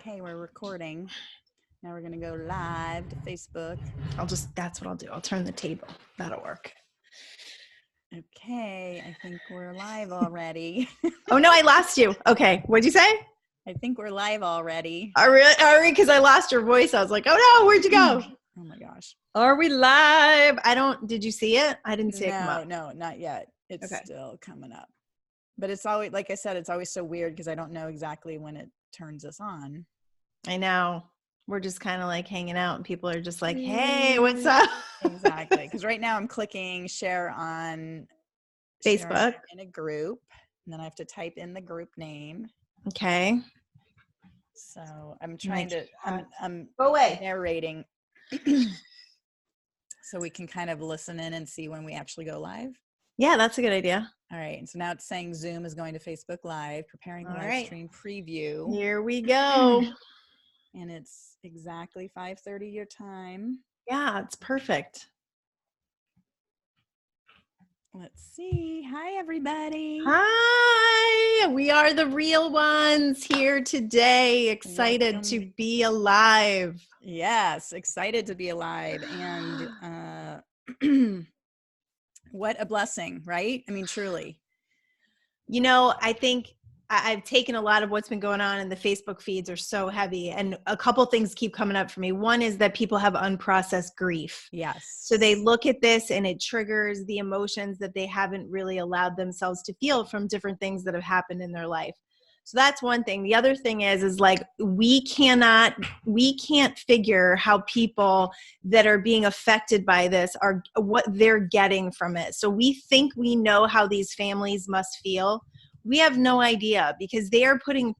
Okay, we're recording. Now we're going to go live to Facebook. That's what I'll do. I'll turn the table. That'll work. Okay, I think we're live already. Oh, no, I lost you. Okay, what'd you say? I think we're live already. Are we? Because I lost your voice. I was like, oh no, where'd you go? Oh my gosh. Are we live? Did you see it? I didn't see it come up. No, not yet. It's Okay. still coming up. But it's always, like I said, it's always so weird because I don't know exactly when it turns us on. I know. We're just kind of like hanging out and people are just like, hey, what's up? Exactly. Because right now I'm clicking share on Facebook in a group. And then I have to type in the group name. Okay. So I'm trying to, I'm go away. Narrating so we can kind of listen in and see when we actually go live. Yeah, that's a good idea. All right. And so now it's saying Zoom is going to Facebook Live, preparing the live stream preview. Here we go. And it's exactly 5:30 your time. Yeah, it's perfect. Let's see. Hi, everybody. Hi, we are the Real Ones here today. Excited to be alive. Yes, excited to be alive. And what a blessing, right? I mean, truly. You know, I think I've taken a lot of what's been going on, and the Facebook feeds are so heavy. And a couple things keep coming up for me. One is that people have unprocessed grief. Yes. So they look at this and it triggers the emotions that they haven't really allowed themselves to feel from different things that have happened in their life. So that's one thing. The other thing is like, we can't figure how people that are being affected by this are what they're getting from it. So we think we know how these families must feel. We have no idea because they are being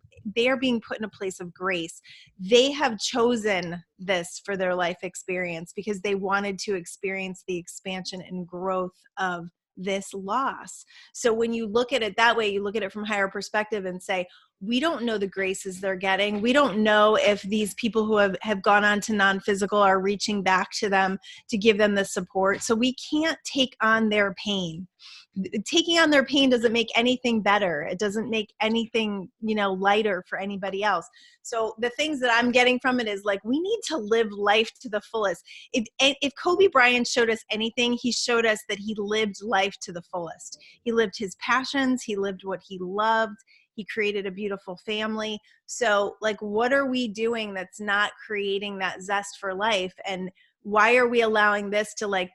put in a place of grace. They have chosen this for their life experience because they wanted to experience the expansion and growth of this loss. So when you look at it that way, you look at it from a higher perspective and say, we don't know the graces they're getting. We don't know if these people who have gone on to non-physical are reaching back to them to give them the support. So we can't take on their pain. Taking on their pain doesn't make anything better. It doesn't make anything, lighter for anybody else. So the things that I'm getting from it is like, we need to live life to the fullest. If Kobe Bryant showed us anything, he showed us that he lived life to the fullest. He lived his passions. He lived what he loved. He created a beautiful family. So like, what are we doing that's not creating that zest for life? And why are we allowing this to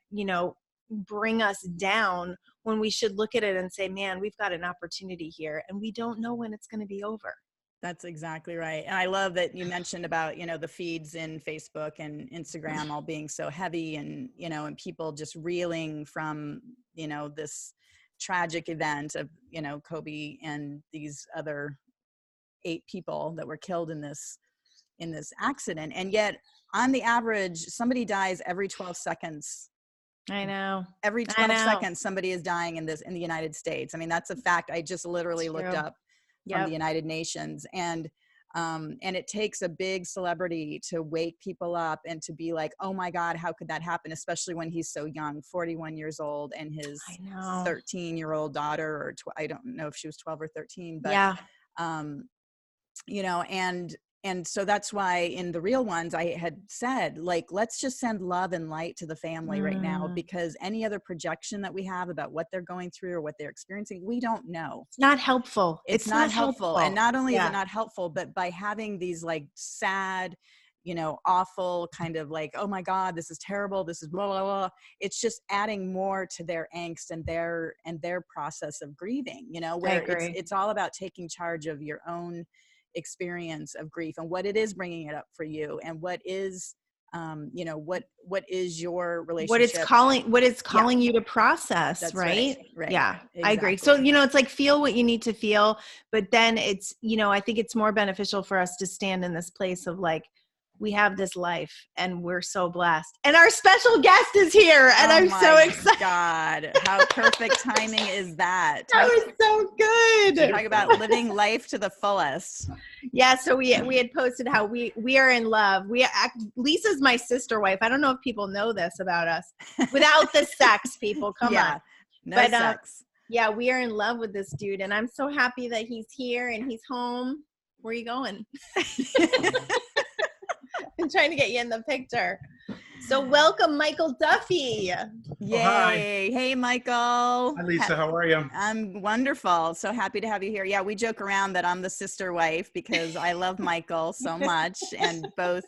bring us down when we should look at it and say, man, we've got an opportunity here and we don't know when it's going to be over. That's exactly right. And I love that you mentioned about, the feeds in Facebook and Instagram all being so heavy and, and people just reeling from, this tragic event of, Kobe and these other 8 people that were killed in this accident. And yet on the average, somebody dies every 12 seconds. I know. Every 12 seconds, somebody is dying in the United States. I mean, that's a fact. I just literally looked up from the United Nations, and it takes a big celebrity to wake people up and to be like, oh my God, how could that happen? Especially when he's so young, 41 years old, and his 13-year-old daughter, or I don't know if she was 12 or 13, but and so that's why in the Real Ones, I had said, like, let's just send love and light to the family right now, because any other projection that we have about what they're going through or what they're experiencing, we don't know. It's not helpful. It's not helpful. And not only is it not helpful, but by having these like sad, awful kind of like, oh my God, this is terrible, this is blah, blah, blah. It's just adding more to their angst and their process of grieving, where it's all about taking charge of your own experience of grief and what it is bringing it up for you, and what is what is your relationship, what it's calling you to process. That's right. Yeah, exactly. I agree. So it's like, feel what you need to feel, but then it's I think it's more beneficial for us to stand in this place of like, we have this life and we're so blessed. And our special guest is here. And I'm so excited. God, how perfect timing is that? That was so good. Talk about living life to the fullest. Yeah. So we had posted how we are in love. Lisa's my sister wife. I don't know if people know this about us. Without the sex, people, come on. No sex. Yeah, we are in love with this dude. And I'm so happy that he's here and he's home. Where are you going? I'm trying to get you in the picture. So welcome, Michael Duffy. Yay. Hi. Hey, Michael. Hi, Lisa. How are you? I'm wonderful. So happy to have you here. Yeah, we joke around that I'm the sister wife because I love Michael so much. And both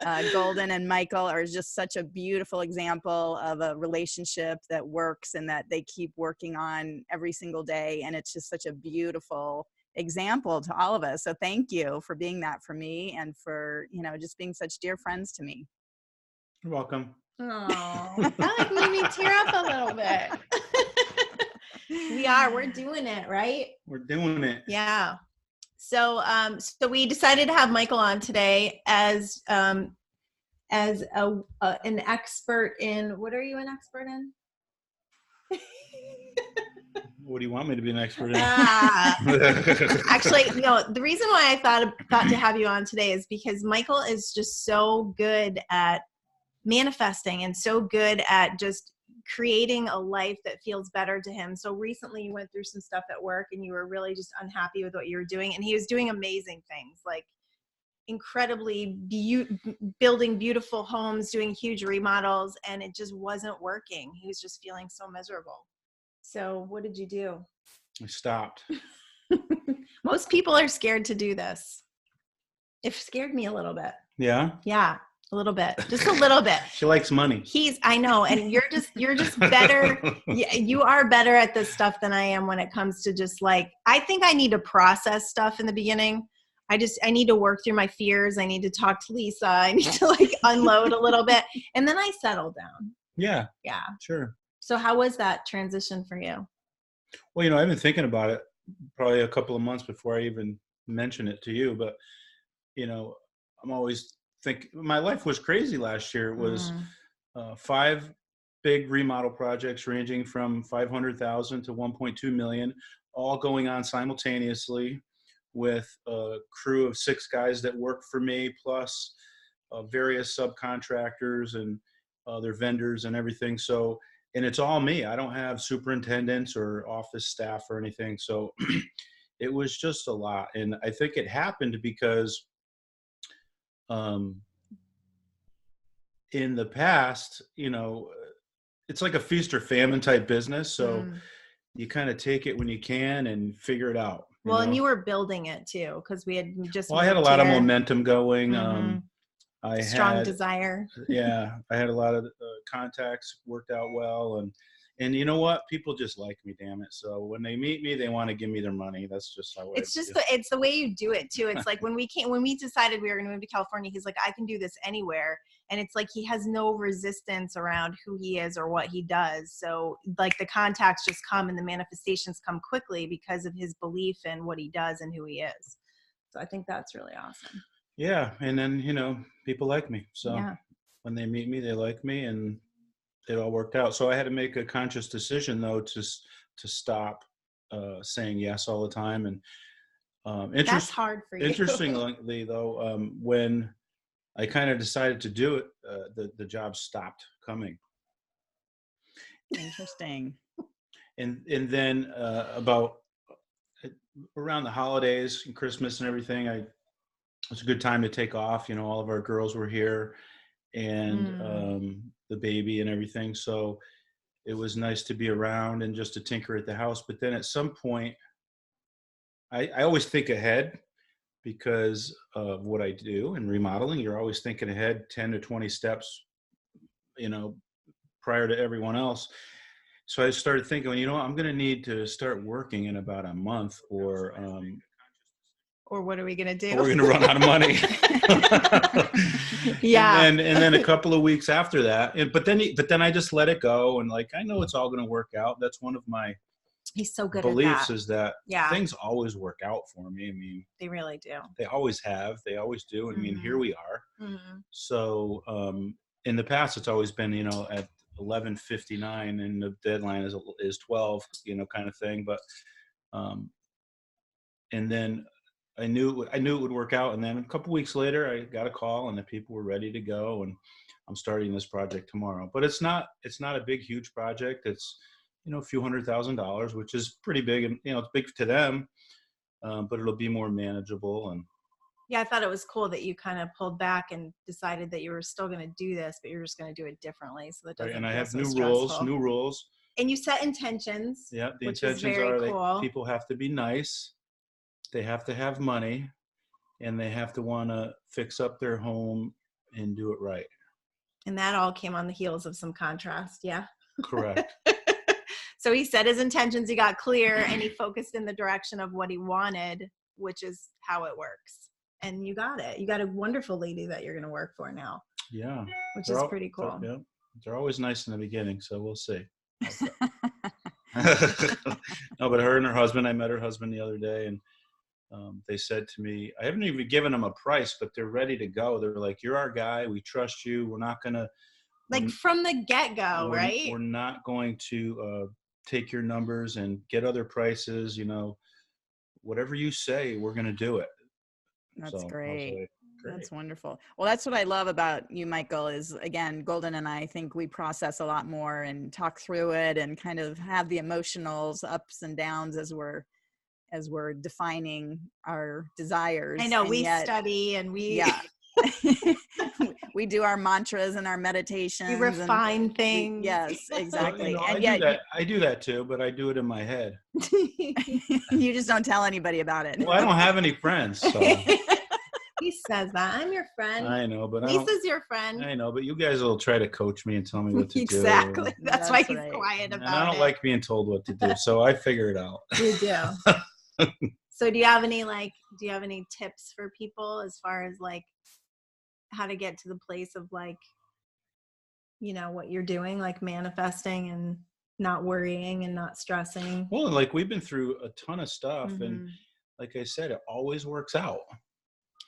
Goldyn and Michael are just such a beautiful example of a relationship that works and that they keep working on every single day. And it's just such a beautiful example to all of us. So thank you for being that for me and for, just being such dear friends to me. You're welcome. Oh, that made me tear up a little bit. We're doing it, right? We're doing it. Yeah. So we decided to have Michael on today as an expert in, what are you an expert in? What do you want me to be an expert in? Actually, the reason why I thought to have you on today is because Michael is just so good at manifesting and so good at just creating a life that feels better to him. So recently you went through some stuff at work and you were really just unhappy with what you were doing, and he was doing amazing things, like incredibly building beautiful homes, doing huge remodels, and it just wasn't working. He was just feeling so miserable. So what did you do? I stopped. Most people are scared to do this. It scared me a little bit. Yeah? Yeah. A little bit, just a little bit. She likes money. I know. And you're just better. You are better at this stuff than I am when it comes to just like, I think I need to process stuff in the beginning. I need to work through my fears. I need to talk to Lisa. I need to like unload a little bit, and then I settle down. Yeah. Yeah. Sure. So how was that transition for you? Well, I've been thinking about it probably a couple of months before I even mention it to you, but I'm always my life was crazy last year. It was 5 big remodel projects ranging from $500,000 to $1.2 million, all going on simultaneously with a crew of 6 guys that work for me, plus various subcontractors and other vendors and everything. So, and it's all me. I don't have superintendents or office staff or anything. So it was just a lot. And I think it happened because in the past, it's like a feast or famine type business. So you kind of take it when you can and figure it out. Well, and you were building it too, because we had just. Well, I had a lot of momentum going. I strong desire. Yeah, I had a lot of contacts, worked out well, and you know what? People just like me, damn it. So when they meet me, they want to give me their money. That's just how it's the way you do it too. It's like when we decided we were going to move to California, he's like, I can do this anywhere. And it's like he has no resistance around who he is or what he does. So like the contacts just come and the manifestations come quickly because of his belief in what he does and who he is. So I think that's really awesome. Yeah. And then, people like me. So when they meet me, they like me, and it all worked out. So I had to make a conscious decision though, to stop saying yes all the time. And that's hard for you. Interestingly though, when I kind of decided to do it, the job stopped coming. Interesting. And then about around the holidays and Christmas and everything, it was a good time to take off. All of our girls were here, and the baby and everything. So it was nice to be around and just to tinker at the house. But then at some point, I always think ahead because of what I do in remodeling. You're always thinking ahead 10 to 20 steps, prior to everyone else. So I started thinking, I'm going to need to start working in about a month, or what are we going to do? We're going to run out of money. Yeah. And then a couple of weeks after that, but then I just let it go. And like, I know it's all going to work out. That's one of my He's so good beliefs at that. Is that things always work out for me. I mean, they really do. They always have. They always do. I mean, here we are. So in the past, it's always been, at 11:59 and the deadline is 12, kind of thing. But and then I knew it would work out. And then a couple weeks later, I got a call and the people were ready to go. And I'm starting this project tomorrow. But it's not a big, huge project. It's, a few $100,000, which is pretty big. And, it's big to them. but it'll be more manageable. And yeah, I thought it was cool that you kind of pulled back and decided that you were still going to do this, but you're just going to do it differently, so that doesn't and I feel have so new stressful. rules. And you set intentions. Yeah, the which intentions is very are cool. people have to be nice, they have to have money, and they have to want to fix up their home and do it right. And that all came on the heels of some contrast. Yeah. Correct. So he set his intentions, he got clear, and he focused in the direction of what he wanted, which is how it works. And you got it. You got a wonderful lady that you're going to work for now. Yeah. Which is pretty cool. They're always nice in the beginning, so we'll see. No, but her and her husband, I met her husband the other day, and they said to me, I haven't even given them a price, but they're ready to go. They're like, you're our guy. We trust you. We're not going to. Like from the get-go, right? We're not going to take your numbers and get other prices. You know, whatever you say, we're going to do it. That's great. That's wonderful. Well, that's what I love about you, Michael, is again, Goldyn and I think we process a lot more and talk through it and kind of have the emotionals ups and downs as we're defining our desires. I know, we study and we we do our mantras and our meditations. We refine things. Yes, exactly. Well, and I do that too, but I do it in my head. You just don't tell anybody about it. Well, I don't have any friends, so. He says that. I'm your friend. I know, but Lisa's your friend. I know, but you guys will try to coach me and tell me what to do. Exactly. That's why he's quiet about it. And I don't like being told what to do, so I figure it out. You do. So do you have any tips for people as far as like how to get to the place of like, you know, what you're doing, like manifesting and not worrying and not stressing? Well, like we've been through a ton of stuff, and like I said, it always works out.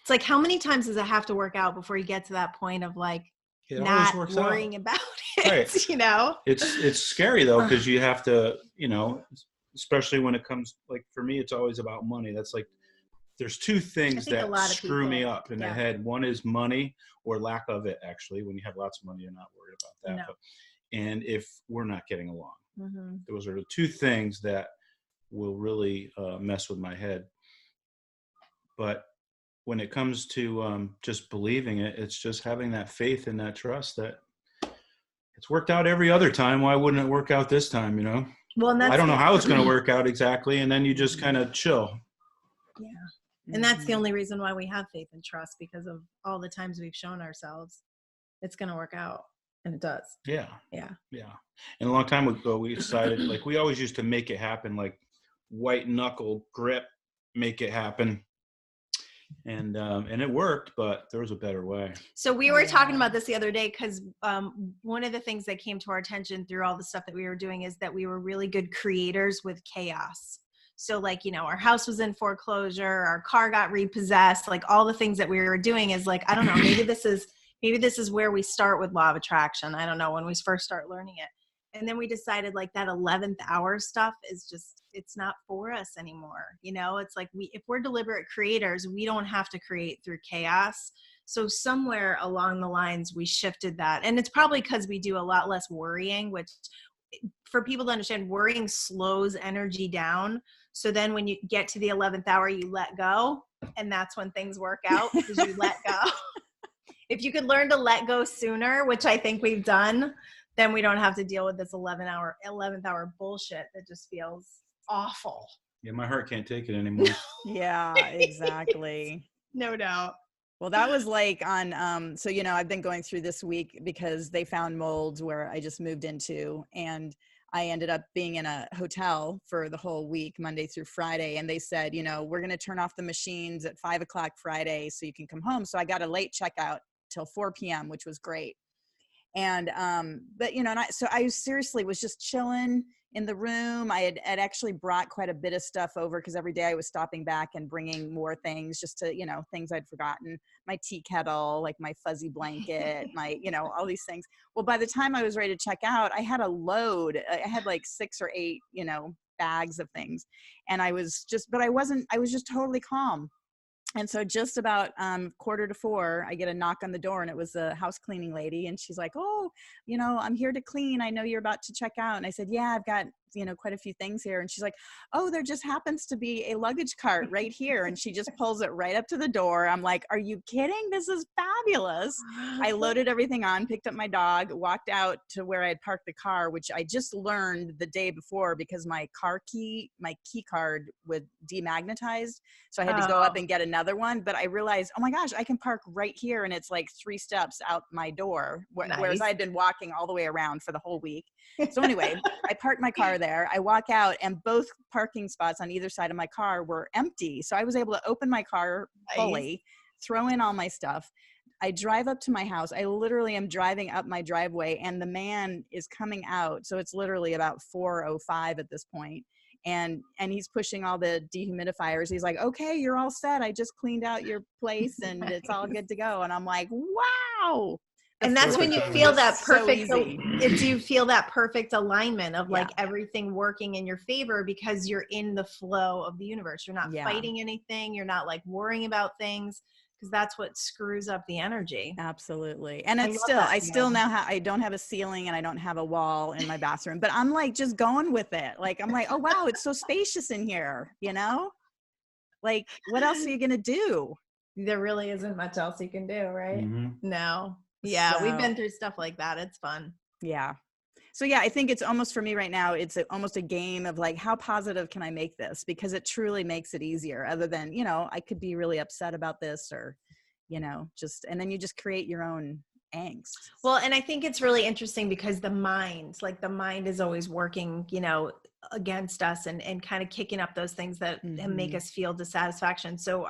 It's like, how many times does it have to work out before you get to that point of like not worrying about it? Right. You know, it's scary though, because you have to, you know, especially when it comes, like for me, it's always about money. That's like, there's two things that screw me up in the head. One is money, or lack of it. Actually, when you have lots of money, you're not worried about that. No. And if we're not getting along, those are the two things that will really mess with my head. But when it comes to just believing it, it's just having that faith and that trust that it's worked out every other time. Why wouldn't it work out this time, you know? Well, and I don't know how it's going to work out exactly. And then you just kind of chill. Yeah. And that's the only reason why we have faith and trust, because of all the times we've shown ourselves it's going to work out. And it does. Yeah. Yeah. Yeah. And a long time ago, we decided, like, we always used to make it happen, like white knuckle grip, make it happen. And it worked, but there was a better way. So we were talking about this the other day, because one of the things that came to our attention through all the stuff that we were doing is that we were really good creators with chaos. So like, you know, our house was in foreclosure, our car got repossessed, like all the things that we were doing is like, I don't know, maybe this is where we start with law of attraction. I don't know, when we first start learning it. And then we decided like that 11th hour stuff is just, it's not for us anymore. You know, it's like if we're deliberate creators, we don't have to create through chaos. So somewhere along the lines, we shifted that. And it's probably because we do a lot less worrying, which for people to understand, worrying slows energy down. So then when you get to the 11th hour, you let go. And that's when things work out, because you let go. If you could learn to let go sooner, which I think we've done, then we don't have to deal with this 11th hour bullshit that just feels awful. Yeah, my heart can't take it anymore. Yeah, exactly. No doubt. Well, that was like on, so, you know, I've been going through this week because they found molds where I just moved into, and I ended up being in a hotel for the whole week, Monday through Friday. And they said, you know, we're going to turn off the machines at 5:00 Friday so you can come home. So I got a late checkout till 4 p.m., which was great. And, but, you know, so I seriously was just chilling in the room. I had actually brought quite a bit of stuff over, because every day I was stopping back and bringing more things just to, you know, things I'd forgotten, my tea kettle, like my fuzzy blanket, my, you know, all these things. Well, by the time I was ready to check out, I had a load. I had like 6 or 8, you know, bags of things. And I was just totally calm. And so just about 3:45, I get a knock on the door, and it was a house cleaning lady. And she's like, oh, you know, I'm here to clean. I know you're about to check out. And I said, yeah, I've got quite a few things here. And she's like, oh, there just happens to be a luggage cart right here. And she just pulls it right up to the door. I'm like, are you kidding? This is fabulous. I loaded everything on, picked up my dog, walked out to where I had parked the car, which I just learned the day before because my key card was demagnetized. So I had to go up and get another one. But I realized, oh my gosh, I can park right here. And it's like 3 steps out my door. Nice. Whereas I had been walking all the way around for the whole week. So anyway, I parked my car there. I walk out and both parking spots on either side of my car were empty. So I was able to open my car fully, throw in all my stuff. I drive up to my house. I literally am driving up my driveway and the man is coming out. So it's literally about 4:05 at this point. And he's pushing all the dehumidifiers. He's like, okay, you're all set. I just cleaned out your place and it's all good to go. And I'm like, wow. And that's when you feel that perfect, do you feel that perfect alignment of like everything working in your favor because you're in the flow of the universe. You're not fighting anything. You're not like worrying about things because that's what screws up the energy. Absolutely. And it's still now I don't have a ceiling and I don't have a wall in my bathroom, but I'm like just going with it. Like, I'm like, oh wow, it's so spacious in here, like what else are you going to do? There really isn't much else you can do, right? Mm-hmm. No. Yeah, we've been through stuff like that. It's fun. Yeah. So yeah, I think it's almost for me right now, it's almost a game of like, how positive can I make this? Because it truly makes it easier other than, I could be really upset about this or, and then you just create your own angst. Well, and I think it's really interesting because the mind is always working, against us and kind of kicking up those things that make us feel dissatisfaction. So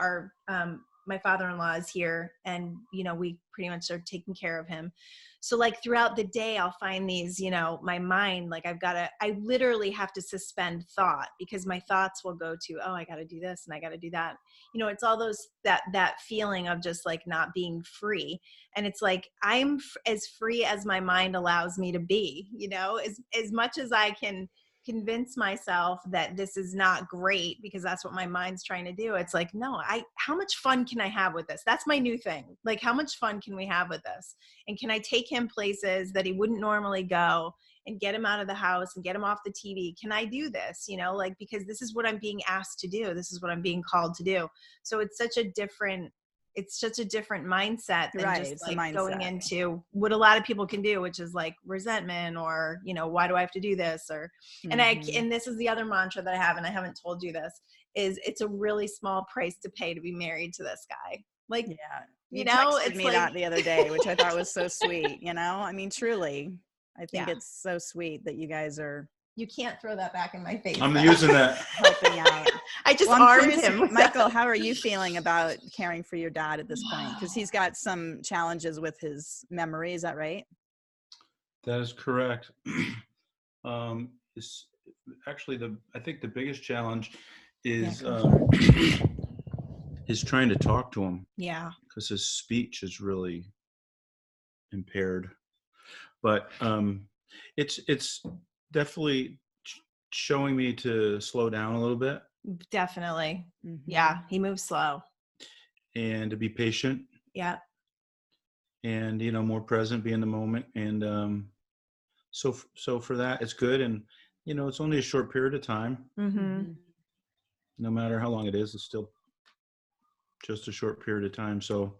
my father-in-law is here and, we pretty much are taking care of him. So like throughout the day, I'll find these, my mind, like I literally have to suspend thought because my thoughts will go to, oh, I got to do this and I got to do that. It's all that feeling of just like not being free. And it's like, I'm as free as my mind allows me to be, as much as I can convince myself that this is not great because that's what my mind's trying to do. It's like, no, how much fun can I have with this? That's my new thing. Like, how much fun can we have with this? And can I take him places that he wouldn't normally go and get him out of the house and get him off the TV? Can I do this? Because this is what I'm being asked to do. This is what I'm being called to do. So it's such a different mindset than just like going into what a lot of people can do, which is like resentment or, why do I have to do this? Or, and this is the other mantra that I have, and I haven't told you this, is it's a really small price to pay to be married to this guy. Like, you texted me that the other day, which I thought was so sweet. I mean, truly, I think it's so sweet that you guys are. You can't throw that back in my face. I'm using that. Helping out. I just armed him. Michael, how are you feeling about caring for your dad at this point? Because he's got some challenges with his memory. Is that right? That is correct. It's actually I think the biggest challenge is trying to talk to him. Yeah. Because his speech is really impaired. But it's definitely showing me to slow down a little bit. Definitely. Yeah. He moves slow. And to be patient. Yeah. And, more present, be in the moment. And so for that, it's good. And, it's only a short period of time. Mm-hmm. No matter how long it is, it's still just a short period of time. So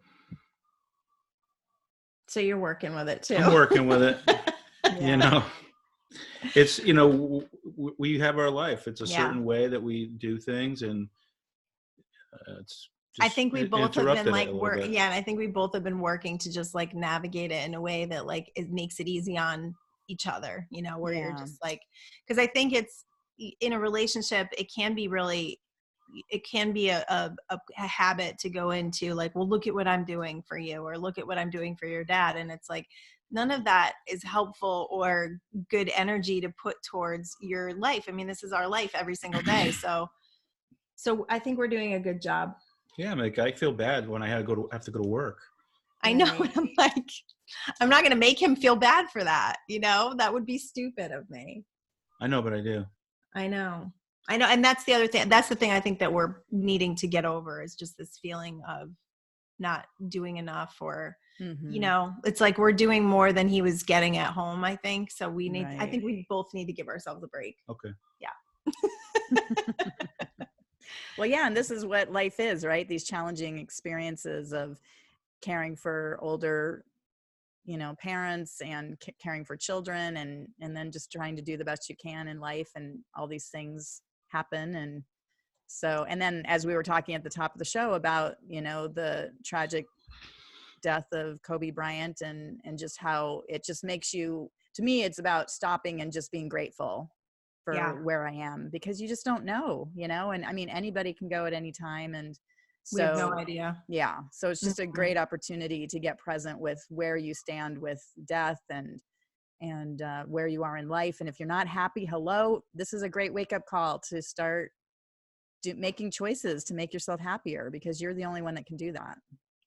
you're working with it too. I'm working with it. It's, we have our life. It's a certain way that we do things, and it's just, I think we both have been like and I think we both have been working to just like navigate it in a way that like it makes it easy on each other, where you're just like, because I think it's in a relationship, it can be a habit to go into like, well, look at what I'm doing for you, or look at what I'm doing for your dad. And it's like, none of that is helpful or good energy to put towards your life. I mean, this is our life every single day. So I think we're doing a good job. Yeah, I feel bad when I have to go to work. I know. Right. I'm like, I'm not going to make him feel bad for that. That would be stupid of me. I know, but I do. I know. And that's the other thing. That's the thing I think that we're needing to get over, is just this feeling of not doing enough, or, Mm-hmm. you know, it's like we're doing more than he was getting at home, I think. So we need, I Right. think we both need to give ourselves a break. Okay. Yeah. Well, yeah. And this is what life is, right? These challenging experiences of caring for older, you know, parents and caring for children, and then just trying to do the best you can in life, and all these things happen. And so, and then as we were talking at the top of the show about, you know, the tragic death of Kobe Bryant, and just how it just makes you, to me, it's about stopping and just being grateful for where I am, because you just don't know, you know, and I mean, anybody can go at any time. And so We have no idea. Yeah. So it's just a great opportunity to get present with where you stand with death, and where you are in life. And if you're not happy, hello, this is a great wake up call to start making choices to make yourself happier, because you're the only one that can do that.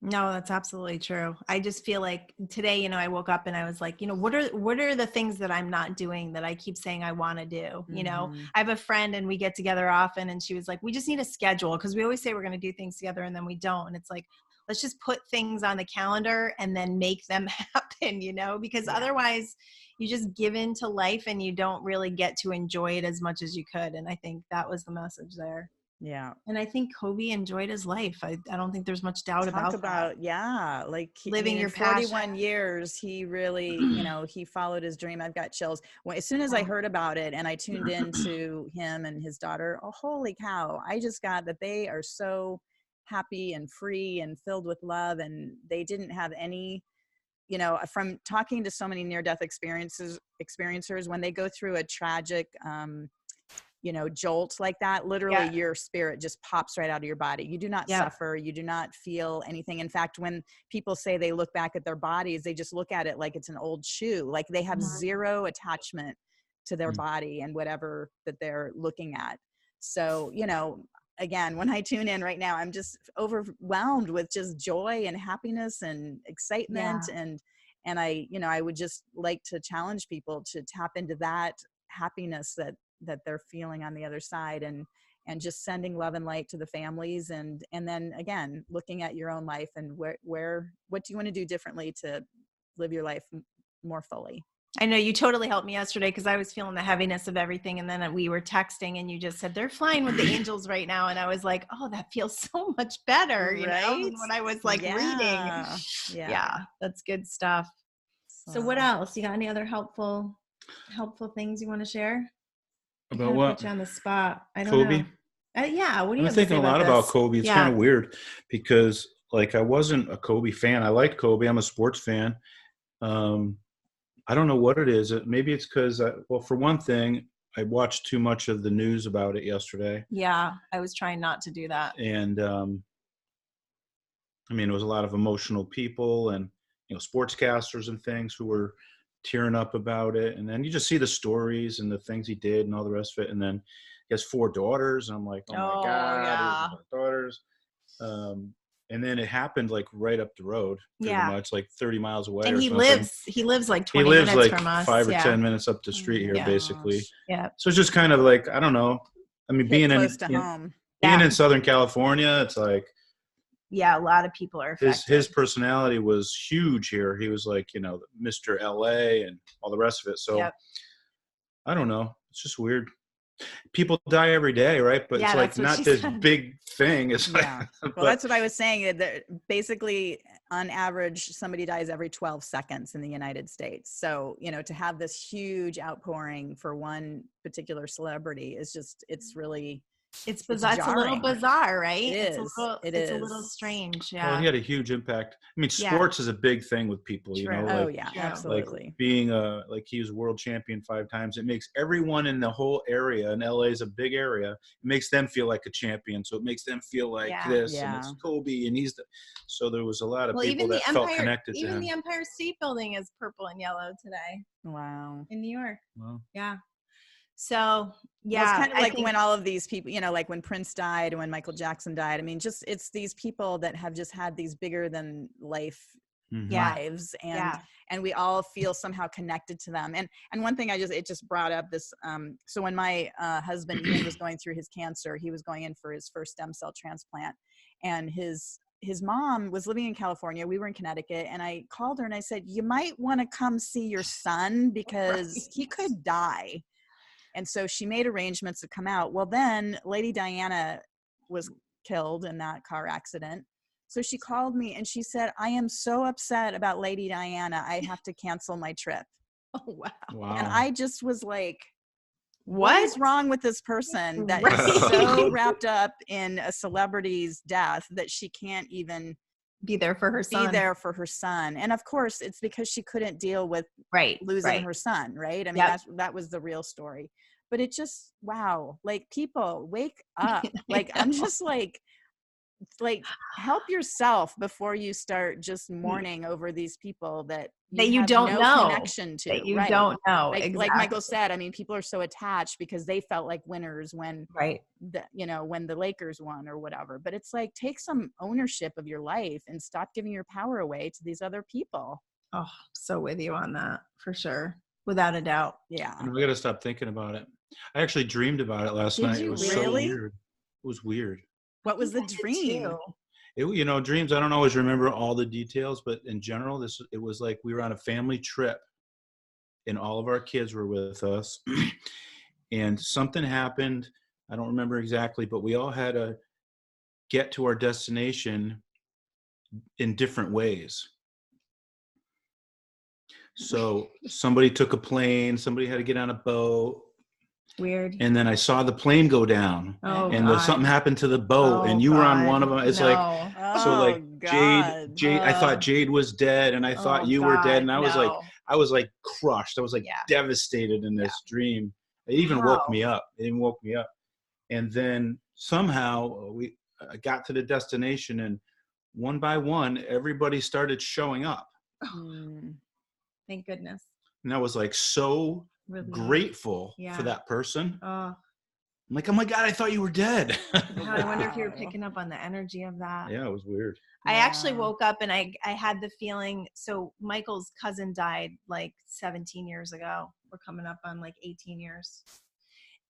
No, that's absolutely true. I just feel like today, you know, I woke up and I was like, you know, what are the things that I'm not doing that I keep saying I want to do? You know, I have a friend and we get together often, and she was like, we just need a schedule, because we always say we're going to do things together and then we don't. And it's like, let's just put things on the calendar and then make them happen, you know, because otherwise you just give into life and you don't really get to enjoy it as much as you could. And I think that was the message there. Yeah. And I think Kobe enjoyed his life. I don't think there's much doubt about that. Yeah. Like Living your 41 passion. years, he really, you know, he followed his dream. I've got chills. As soon as I heard about it and I tuned into him and his daughter, oh, holy cow. I just got that they are so happy and free and filled with love. And they didn't have any, you know, from talking to so many near-death experiencers, when they go through a tragic, you know, jolt like that, literally your spirit just pops right out of your body. You do not suffer. You do not feel anything. In fact, when people say they look back at their bodies, they just look at it like it's an old shoe. Like they have zero attachment to their body and whatever that they're looking at. So, you know, again, when I tune in right now, I'm just overwhelmed with just joy and happiness and excitement. And I, you know, I would just like to challenge people to tap into that happiness that they're feeling on the other side, and just sending love and light to the families. And then again, looking at your own life and what do you want to do differently to live your life more fully. I know you totally helped me yesterday, because I was feeling the heaviness of everything. And then we were texting and you just said, they're flying with the angels right now. And I was like, oh, that feels so much better, you know, than when I was like reading. Yeah, that's good stuff. So what else? You got any other helpful things you want to share? About what? Put you on the spot. I don't Kobe? know. Yeah. What do you I'm thinking a lot about Kobe. It's kind of weird, because like I wasn't a Kobe fan. I liked Kobe. I'm a sports fan. I don't know what it is. Maybe it's because, well, for one thing, I watched too much of the news about it yesterday. Yeah, I was trying not to do that. And I mean, it was a lot of emotional people and, you know, sportscasters and things who were tearing up about it. And then you just see the stories and the things he did and all the rest of it. And then he has 4 daughters. And I'm like, oh my God, his daughters. And then it happened like right up the road, pretty much like 30 miles away. And he lives like 20 minutes from us. 5 or 10 minutes up the street here, basically. Yeah. So it's just kind of like, I don't know. I mean, being close to home, being in Southern California, it's like, a lot of people are affected. His personality was huge here. He was like, you know, Mr. LA and all the rest of it. So I don't know. It's just weird. People die every day, right? But it's like not this big thing. It's like, well, that's what I was saying. Basically, on average, somebody dies every 12 seconds in the United States. So, you know, to have this huge outpouring for one particular celebrity is just, it's really, it's bizarre. It's a little bizarre, right? It is. It's a little strange. Yeah. Well, he had a huge impact. I mean, sports is a big thing with people, you know, like, absolutely. Like being like he was world champion 5 times. It makes everyone in the whole area, and LA is a big area. It makes them feel like a champion. So it makes them feel like this, and it's Kobe, and so there was a lot of people that felt connected to him. Even the Empire State Building is purple and yellow today. Wow. In New York. Wow. Yeah. So well, it's kind of like when all of these people, you know, like when Prince died and when Michael Jackson died. I mean, just it's these people that have just had these bigger than life lives, and we all feel somehow connected to them. And one thing it just brought up this. So when my husband Ian was going through his cancer, he was going in for his first stem cell transplant, and his his mom was living in California. We were in Connecticut, and I called her and I said, you might want to come see your son because he could die. And so she made arrangements to come out. Well, then Lady Diana was killed in that car accident. So she called me and she said, I am so upset about Lady Diana. I have to cancel my trip. Oh, wow. And I just was like, what is wrong with this person that is so wrapped up in a celebrity's death that she can't even be there for her son? And of course, it's because she couldn't deal with losing her son, right? I mean, that was the real story. But it just, wow, like, people wake up. Like, I'm just like help yourself before you start just mourning over these people that you have don't no know connection to. That you don't know. Like Michael said, I mean, people are so attached because they felt like winners when when the Lakers won or whatever. But it's like, take some ownership of your life and stop giving your power away to these other people. Oh, so with you on that, for sure, without a doubt. Yeah, and we got to stop thinking about it. I actually dreamed about it last night. It was so weird. It was weird. What was the dream? Dreams, I don't always remember all the details, but in general, it was like we were on a family trip and all of our kids were with us and something happened. I don't remember exactly, but we all had to get to our destination in different ways. So somebody took a plane, somebody had to get on a boat. Weird. And then I saw the plane go down, and something happened to the boat, and you were on one of them. It's Jade. I thought Jade was dead, and I thought you were dead, and I was like crushed. I was like devastated in this dream. It even woke me up. And then somehow I got to the destination, and one by one, everybody started showing up. Thank goodness. And I was like so grateful for that person. I'm like, oh my God, I thought you were dead. I wonder if you were picking up on the energy of that. Yeah, it was weird. I actually woke up and I had the feeling, so Michael's cousin died like 17 years ago. We're coming up on like 18 years.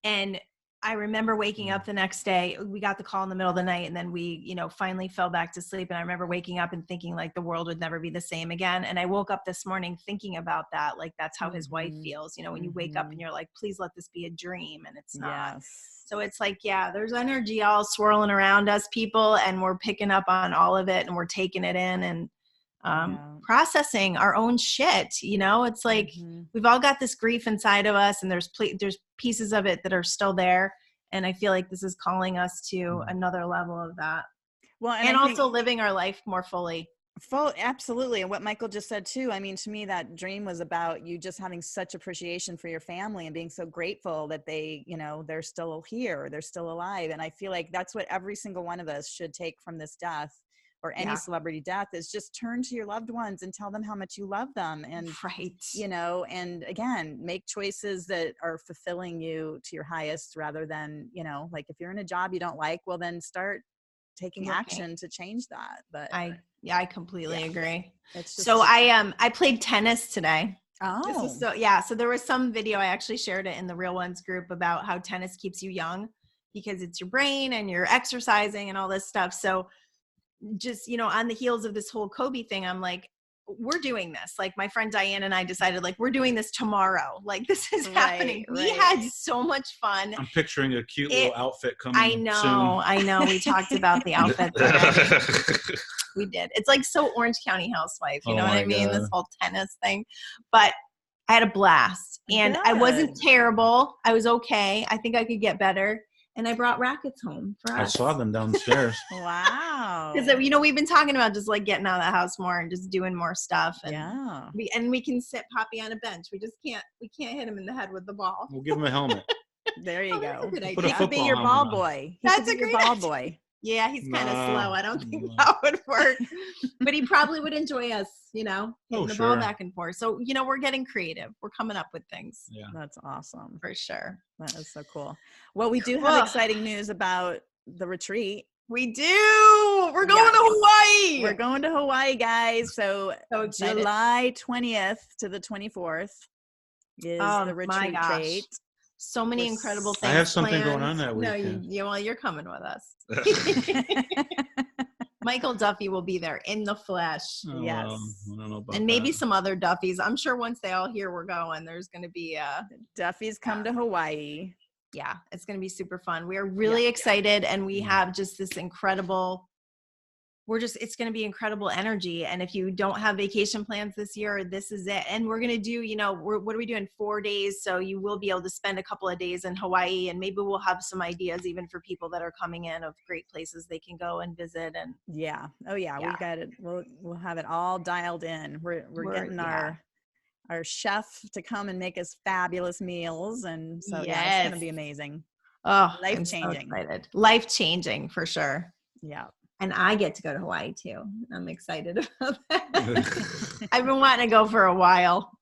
And I remember waking up the next day. We got the call in the middle of the night, and then we, finally fell back to sleep. And I remember waking up and thinking like the world would never be the same again. And I woke up this morning thinking about that. Like, that's how his wife feels, when you wake up and you're like, please let this be a dream. And it's not. Yes. So it's like, there's energy all swirling around us, people, and we're picking up on all of it and we're taking it in and processing our own shit. It's like we've all got this grief inside of us, and there's pieces of it that are still there. And I feel like this is calling us to another level of that. Well, and also living our life more fully. Absolutely. And what Michael just said too, I mean, to me, that dream was about you just having such appreciation for your family and being so grateful that they, they're still here, they're still alive. And I feel like that's what every single one of us should take from this death, or any celebrity death, is just turn to your loved ones and tell them how much you love them. And, and again, make choices that are fulfilling you to your highest, rather than, like if you're in a job you don't like, well, then start taking action to change that. But I completely agree. So I played tennis today. Oh, so there was some video, I actually shared it in the Real Onez group, about how tennis keeps you young because it's your brain and you're exercising and all this stuff. So just, on the heels of this whole Kobe thing, I'm like, we're doing this. Like, my friend Diane and I decided, like, we're doing this tomorrow. Like, this is happening. We had so much fun. I'm picturing a cute little outfit coming soon. I know. We talked about the outfit already. We did. It's like so Orange County Housewife. You know what I mean? God. This whole tennis thing. But I had a blast. And I wasn't terrible. I was okay. I think I could get better. And I brought rackets home for us. I saw them downstairs. Wow. Because, we've been talking about just like getting out of the house more and just doing more stuff. And we can sit Poppy on a bench. We can't hit him in the head with the ball. We'll give him a helmet. There you go. He could be your ball boy. That's a great ball boy. Yeah, he's kind of slow. I don't think that would work. But he probably would enjoy us, hitting the ball back and forth. So, we're getting creative. We're coming up with things. Yeah. That's awesome. For sure. That is so cool. Well, we do have exciting news about the retreat. We do. We're going to Hawaii. We're going to Hawaii, guys. So July 20th to the 24th is the retreat date. So many incredible things. I have something going on that weekend. No, you're coming with us. Michael Duffy will be there in the flesh. Oh, Yes. well, I don't know about And maybe that. some other Duffys. I'm sure once they all hear we're going, there's going to be Duffy's come to Hawaii. yeah, it's going to be super fun. We are really excited, and we have just this incredible, it's going to be incredible energy. And if you don't have vacation plans this year, this is it. And we're going to do, what are we doing? 4 days. So you will be able to spend a couple of days in Hawaii, and maybe we'll have some ideas even for people that are coming in of great places they can go and visit. And yeah. Oh yeah. We got it. We'll have it all dialed in. We're getting our chef to come and make us fabulous meals. And so yeah, it's going to be amazing. Oh, life-changing. I'm so excited. Life-changing for sure. Yeah. And I get to go to Hawaii too. I'm excited about that. I've been wanting to go for a while,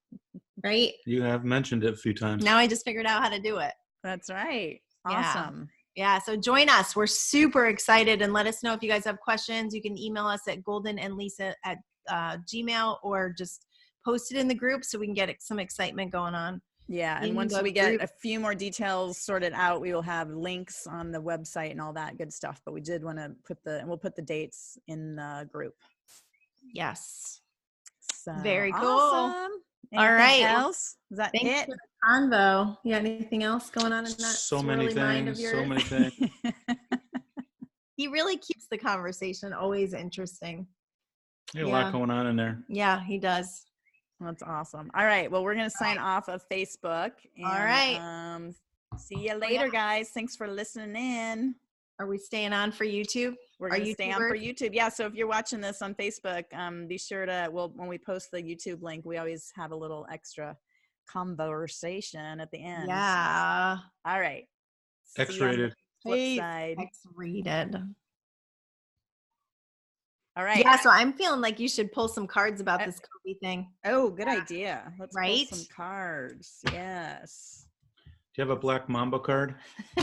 right? You have mentioned it a few times. Now I just figured out how to do it. That's right. Awesome. Yeah. So join us. We're super excited, and let us know if you guys have questions. You can email us at goldenandlisa@gmail, or just post it in the group so we can get some excitement going on. Yeah, and once we get a few more details sorted out, we will have links on the website and all that good stuff. But we did want to we'll put the dates in the group. Yes. So very cool. Awesome. All right. Else? Is that Thanks it? for the convo. You got anything else going on in that so many mind of things. yours? So many things. He really keeps the conversation always interesting. A lot going on in there. Yeah, he does. That's awesome. All right. Well, we're going to sign off of Facebook. And, all right. See you later, guys. Thanks for listening in. Are we staying on for YouTube? We're going to stay on for YouTube. Yeah. So if you're watching this on Facebook, be sure to, when we post the YouTube link, we always have a little extra conversation at the end. Yeah. All right. X-rated. Flip side. X-rated. All right. Yeah, so I'm feeling like you should pull some cards about this Kobe thing. Oh, good idea. Let's pull Right? some cards. Yes. Do you have a Black Mamba card? I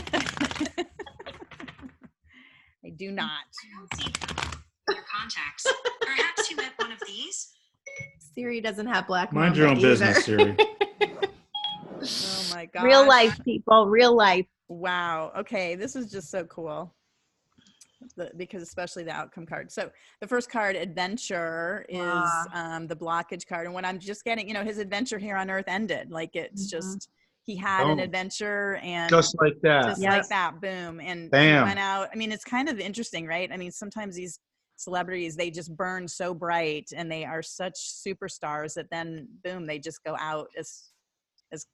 do not. I don't see your contacts. Perhaps you met one of these? Siri doesn't have Black Mind Mamba your own either. business, Siri. Oh my God. Real life, people. Real life. Wow. Okay. This is just so cool. Because especially the outcome card. So the first card, adventure, is the blockage card. And what I'm just getting, his adventure here on earth ended. Like it's just, he had an adventure, and just like that. Just like that. Boom. And bam. He went out. I mean, it's kind of interesting, right? I mean, sometimes these celebrities, they just burn so bright and they are such superstars that then boom, they just go out as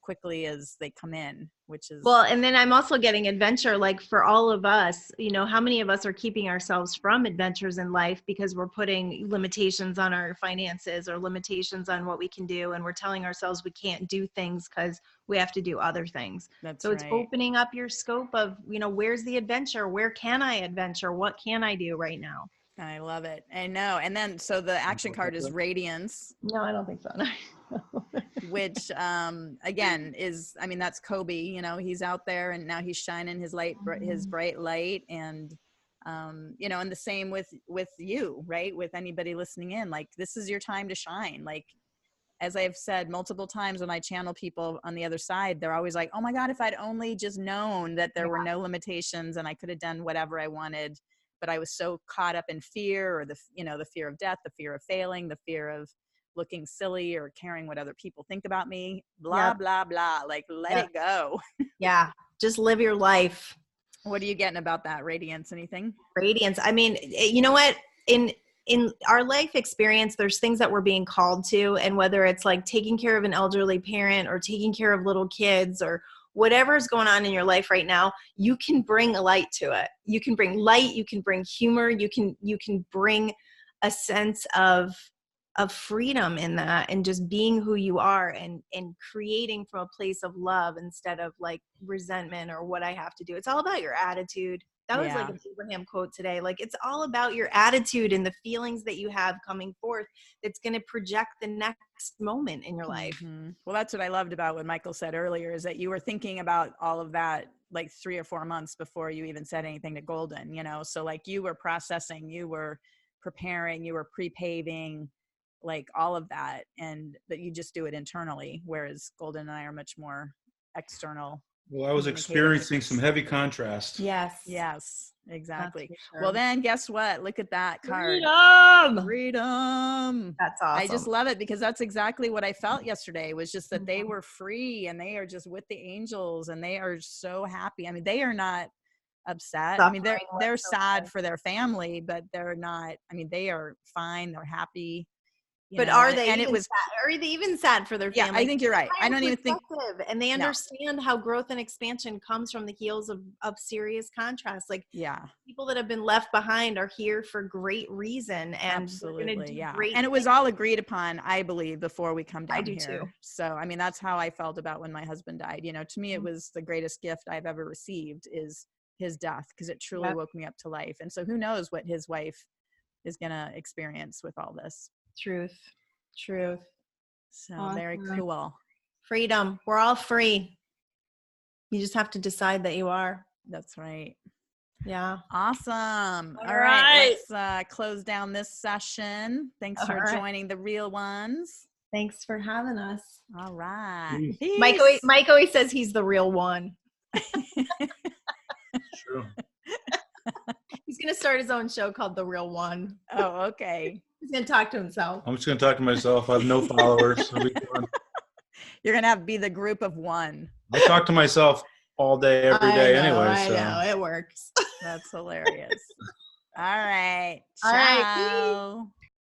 quickly as they come in, which is well. And then I'm also getting adventure, like for all of us, how many of us are keeping ourselves from adventures in life because we're putting limitations on our finances or limitations on what we can do, and we're telling ourselves we can't do things because we have to do other things. So it's opening up your scope of, where's the adventure? Where can I adventure? What can I do right now? I love it. I know. And then, so the action card is Radiance. No, I don't think so. Which, again, is, I mean, that's Kobe, he's out there and now he's shining his bright light. And, and the same with you, right? With anybody listening in, like, this is your time to shine. Like, as I've said multiple times when I channel people on the other side, they're always like, oh my God, if I'd only just known that there were no limitations and I could have done whatever I wanted. But I was so caught up in fear, or the fear of death, the fear of failing, the fear of looking silly or caring what other people think about me, blah, blah, blah. Like, let it go. Yeah. Just live your life. What are you getting about that? Radiance, anything? Radiance. I mean, you know what? In our life experience, there's things that we're being called to, and whether it's like taking care of an elderly parent or taking care of little kids or whatever is going on in your life right now, you can bring a light to it. You can bring light, you can bring humor, you can bring a sense of freedom in that, and just being who you are, and creating from a place of love instead of like resentment or what I have to do. It's all about your attitude. That was like an Abraham quote today. Like, it's all about your attitude and the feelings that you have coming forth that's going to project the next moment in your life. Mm-hmm. Well, that's what I loved about what Michael said earlier, is that you were thinking about all of that like 3 or 4 months before you even said anything to Goldyn, so like you were processing, you were preparing, you were pre-paving, like all of that, and that you just do it internally, whereas Goldyn and I are much more external Well, I was experiencing some heavy contrast. Yes. Yes, exactly. Sure. Well, then guess what? Look at that card. Freedom. That's awesome. I just love it because that's exactly what I felt yesterday, was just that they were free and they are just with the angels and they are so happy. I mean, they are not upset. I mean, they're sad for their family, but they're not, I mean, they are fine. They're happy. But are they even sad for their family? Yeah, I think you're right. I don't even think. And they understand how growth and expansion comes from the heels of serious contrast. Like, people that have been left behind are here for great reason. And absolutely, and it was all agreed upon, I believe, before we come down here. I do too. So, I mean, that's how I felt about when my husband died. You know, to me, it was the greatest gift I've ever received is his death, because it truly woke me up to life. And so who knows what his wife is going to experience with all this. Truth. So very cool. Freedom. We're all free. You just have to decide that you are. That's right. Yeah. Awesome. All right. Let's close down this session. Thanks for joining the Real Ones. Thanks for having us. All right. Mike always says he's the real one. True. He's going to start his own show called The Real One. Oh, okay. He's going to talk to himself. I'm just going to talk to myself. I have no followers. You're going to be the group of one. I talk to myself all day, every day anyway. I know. It works. That's hilarious. All right. All Ciao. right.